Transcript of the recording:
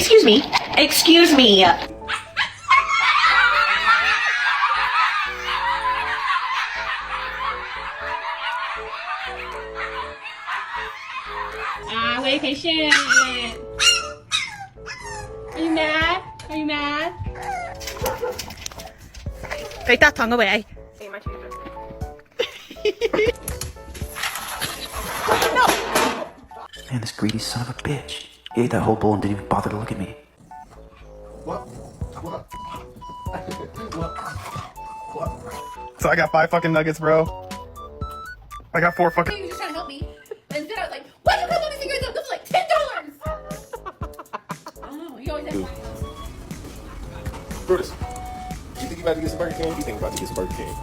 Excuse me. Excuse me. Wait, patient. Are you mad? Are you mad? Take that tongue away. Hey, my change. Man, this greedy son of a bitch. He ate that whole bowl and didn't even bother to look at me. What? So I got 5 fucking nuggets, bro. I got 4 fucking. He was just trying to help me. And then I was like, why'd you cut all these cigarettes up? This was like $10. Oh, he always has money. Brutus, you think you about to get some Burger King? You think about to get some Burger King?